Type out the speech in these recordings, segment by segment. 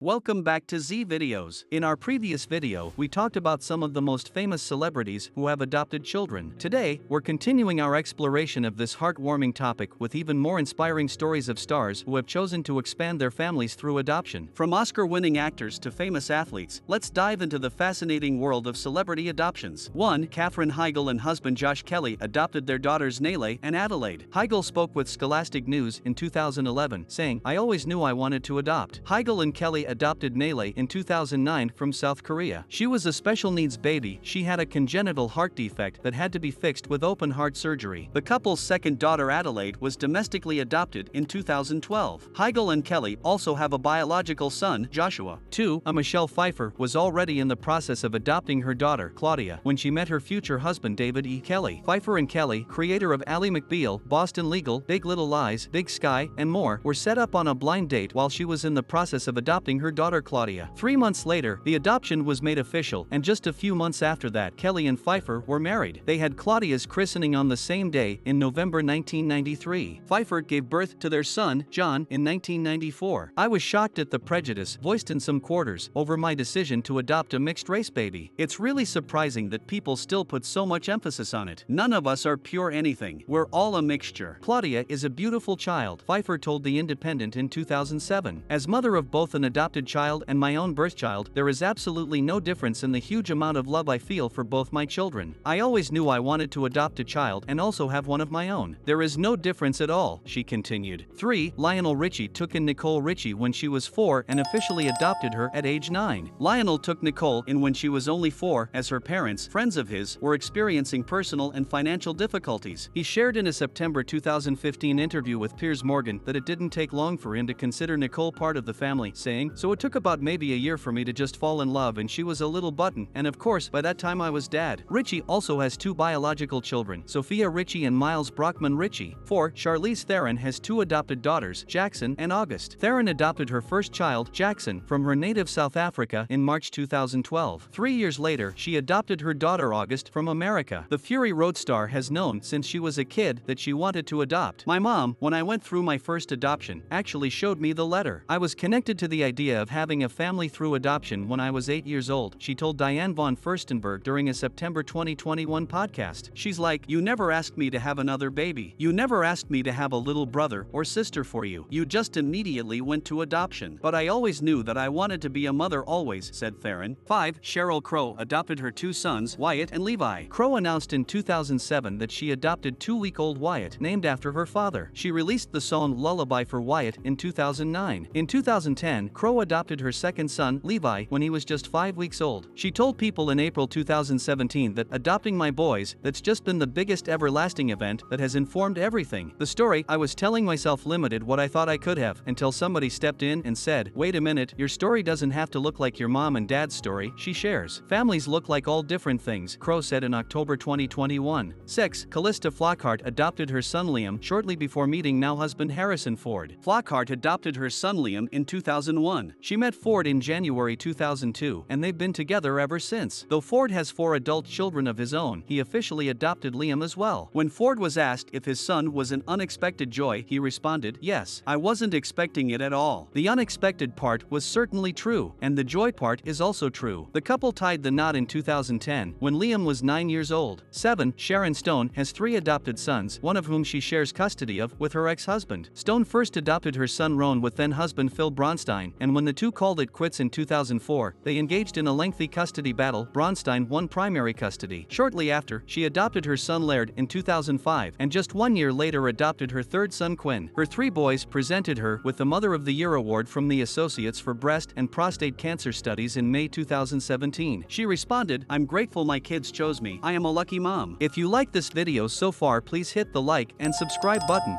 Welcome back to Z Videos. In our previous video, we talked about some of the most famous celebrities who have adopted children. Today, we're continuing our exploration of this heartwarming topic with even more inspiring stories of stars who have chosen to expand their families through adoption. From Oscar-winning actors to famous athletes, let's dive into the fascinating world of celebrity adoptions. 1. Katherine Heigl and husband Josh Kelly adopted their daughters Nayla and Adelaide. Heigl spoke with Scholastic News in 2011, saying, "I always knew I wanted to adopt." Heigl and Kelly adopted Nayla in 2009 from South Korea. She was a special needs baby. She had a congenital heart defect that had to be fixed with open heart surgery. The couple's second daughter Adelaide was domestically adopted in 2012. Heigl and Kelly also have a biological son, Joshua. 2. Michelle Pfeiffer was already in the process of adopting her daughter, Claudia, when she met her future husband David E. Kelly. Pfeiffer and Kelly, creator of Ally McBeal, Boston Legal, Big Little Lies, Big Sky, and more, were set up on a blind date while she was in the process of adopting her daughter Claudia. 3 months later, the adoption was made official, and just a few months after that, Kelly and Pfeiffer were married. They had Claudia's christening on the same day in November 1993. Pfeiffer gave birth to their son, John, in 1994. "I was shocked at the prejudice voiced in some quarters over my decision to adopt a mixed-race baby. It's really surprising that people still put so much emphasis on it. None of us are pure anything. We're all a mixture. Claudia is a beautiful child," Pfeiffer told The Independent in 2007. "As mother of both an adopted child and my own birth child, there is absolutely no difference in the huge amount of love I feel for both my children. I always knew I wanted to adopt a child and also have one of my own. There is no difference at all," she continued. 3. Lionel Richie took in Nicole Richie when she was 4 and officially adopted her at age 9. Lionel took Nicole in when she was only 4, as her parents, friends of his, were experiencing personal and financial difficulties. He shared in a September 2015 interview with Piers Morgan that it didn't take long for him to consider Nicole part of the family, saying, "So it took about maybe a year for me to just fall in love, and she was a little button, and of course by that time I was dad." Richie also has 2 biological children, Sophia Richie and Miles Brockman Richie. 4. Charlize Theron has 2 adopted daughters, Jackson and August. Theron adopted her first child, Jackson, from her native South Africa in March 2012. 3 years later, she adopted her daughter August from America. The Fury Road star has known since she was a kid that she wanted to adopt. "My mom, when I went through my first adoption, actually showed me the letter. I was connected to the idea of having a family through adoption when I was 8 years old," she told Diane von Furstenberg during a September 2021 podcast. "She's like, you never asked me to have another baby. You never asked me to have a little brother or sister for you. You just immediately went to adoption. But I always knew that I wanted to be a mother always," said Theron. 5. Sheryl Crow adopted her 2 sons, Wyatt and Levi. Crow announced in 2007 that she adopted 2-week-old Wyatt, named after her father. She released the song Lullaby for Wyatt in 2009. In 2010, Crow adopted her second son, Levi, when he was just 5 weeks old. She told People in April 2017 that "adopting my boys, that's just been the biggest everlasting event that has informed everything. The story, I was telling myself limited what I thought I could have, until somebody stepped in and said, wait a minute, your story doesn't have to look like your mom and dad's story," she shares. "Families look like all different things," Crow said in October 2021. 6. Callista Flockhart adopted her son Liam shortly before meeting now husband Harrison Ford. Flockhart adopted her son Liam in 2001. She met Ford in January 2002, and they've been together ever since. Though Ford has 4 adult children of his own, he officially adopted Liam as well. When Ford was asked if his son was an unexpected joy, he responded, "Yes, I wasn't expecting it at all. The unexpected part was certainly true, and the joy part is also true." The couple tied the knot in 2010, when Liam was 9 years old. 7. Sharon Stone has 3 adopted sons, one of whom she shares custody of with her ex-husband. Stone first adopted her son Roan with then-husband Phil Bronstein, and when the two called it quits in 2004, they engaged in a lengthy custody battle. Bronstein won primary custody. Shortly after, she adopted her son Laird in 2005, and just 1 year later adopted her third son Quinn. Her 3 boys presented her with the Mother of the Year award from the Associates for Breast and Prostate Cancer Studies in May 2017. She responded, "I'm grateful my kids chose me. I am a lucky mom." If you like this video so far, please hit the like and subscribe button.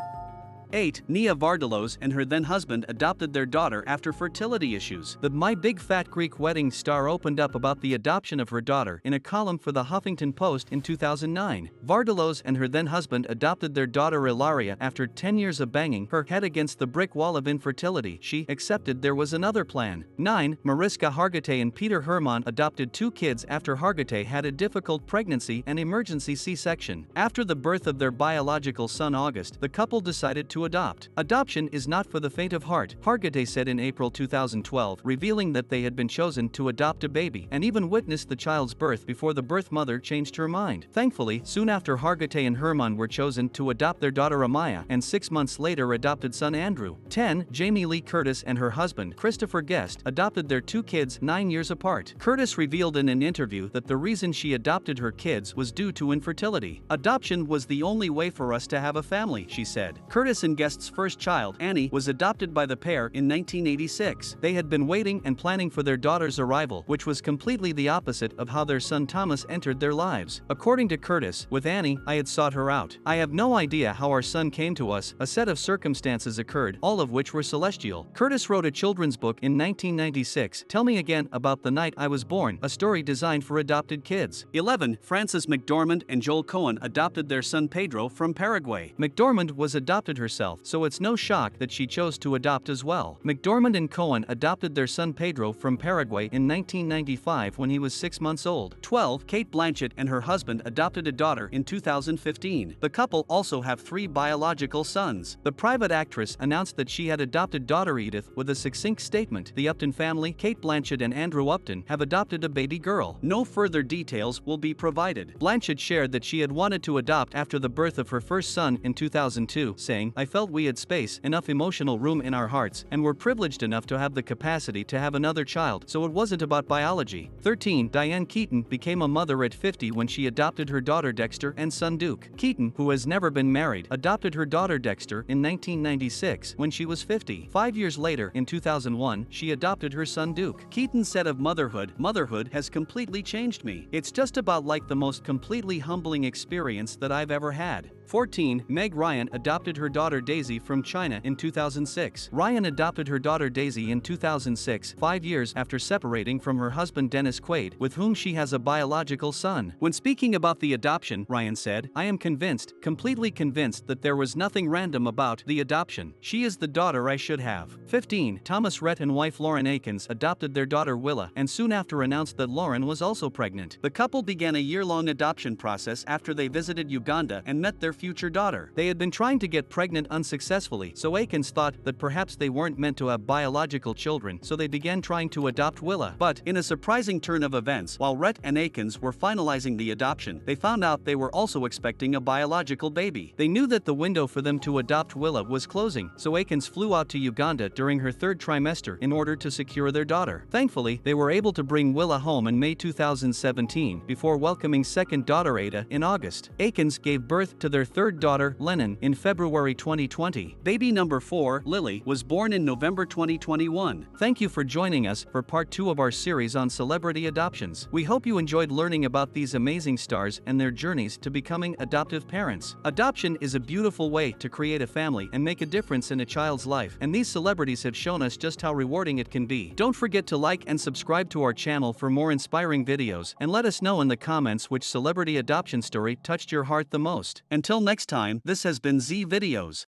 8. Nia Vardalos and her then-husband adopted their daughter after fertility issues. The My Big Fat Greek Wedding star opened up about the adoption of her daughter in a column for the Huffington Post in 2009. Vardalos and her then-husband adopted their daughter Ilaria after 10 years of banging her head against the brick wall of infertility. She accepted there was another plan. 9. Mariska Hargitay and Peter Hermann adopted 2 kids after Hargitay had a difficult pregnancy and emergency C-section. After the birth of their biological son August, the couple decided to to adopt. Adoption is not for the faint of heart, Hargitay said in April 2012, revealing that they had been chosen to adopt a baby and even witnessed the child's birth before the birth mother changed her mind. Thankfully, soon after Hargitay and Herman were chosen to adopt their daughter Amaya and 6 months later adopted son Andrew. 10. Jamie Lee Curtis and her husband, Christopher Guest, adopted their 2 kids 9 years apart. Curtis revealed in an interview that the reason she adopted her kids was due to infertility. "Adoption was the only way for us to have a family," she said. Curtis and Guest's first child, Annie, was adopted by the pair in 1986. They had been waiting and planning for their daughter's arrival, which was completely the opposite of how their son Thomas entered their lives. According to Curtis, "With Annie, I had sought her out. I have no idea how our son came to us. A set of circumstances occurred, all of which were celestial." Curtis wrote a children's book in 1996, Tell Me Again About the Night I Was Born, a story designed for adopted kids. 11. Frances McDormand and Joel Cohen adopted their son Pedro from Paraguay. McDormand was adopted herself, so it's no shock that she chose to adopt as well. McDormand and Cohen adopted their son Pedro from Paraguay in 1995 when he was 6 months old. 12. Cate Blanchett and her husband adopted a daughter in 2015. The couple also have 3 biological sons. The private actress announced that she had adopted daughter Edith with a succinct statement. The Upton family, Cate Blanchett and Andrew Upton, have adopted a baby girl. No further details will be provided. Blanchett shared that she had wanted to adopt after the birth of her first son in 2002, saying, "I felt we had space, enough emotional room in our hearts, and were privileged enough to have the capacity to have another child, so it wasn't about biology." 13. Diane Keaton became a mother at 50 when she adopted her daughter Dexter and son Duke. Keaton, who has never been married, adopted her daughter Dexter in 1996 when she was 50. 5 years later, in 2001, she adopted her son Duke. Keaton said of motherhood, "Motherhood has completely changed me. It's just about like the most completely humbling experience that I've ever had." 14. Meg Ryan adopted her daughter Daisy from China in 2006. Ryan adopted her daughter Daisy in 2006, 5 years after separating from her husband Dennis Quaid, with whom she has a biological son. When speaking about the adoption, Ryan said, "I am convinced, completely convinced that there was nothing random about the adoption. She is the daughter I should have." 15. Thomas Rhett and wife Lauren Akins adopted their daughter Willa and soon after announced that Lauren was also pregnant. The couple began a year-long adoption process after they visited Uganda and met their future daughter. They had been trying to get pregnant unsuccessfully, so Akins thought that perhaps they weren't meant to have biological children, so they began trying to adopt Willa. But, in a surprising turn of events, while Rhett and Akins were finalizing the adoption, they found out they were also expecting a biological baby. They knew that the window for them to adopt Willa was closing, so Akins flew out to Uganda during her 3rd trimester in order to secure their daughter. Thankfully, they were able to bring Willa home in May 2017 before welcoming second daughter Ada in August. Akins gave birth to their 3rd daughter, Lennon, in February 2020. Baby number 4, Lily, was born in November 2021. Thank you for joining us for part 2 of our series on celebrity adoptions. We hope you enjoyed learning about these amazing stars and their journeys to becoming adoptive parents. Adoption is a beautiful way to create a family and make a difference in a child's life, and these celebrities have shown us just how rewarding it can be. Don't forget to like and subscribe to our channel for more inspiring videos, and let us know in the comments which celebrity adoption story touched your heart the most. Until next time, this has been Z Videos.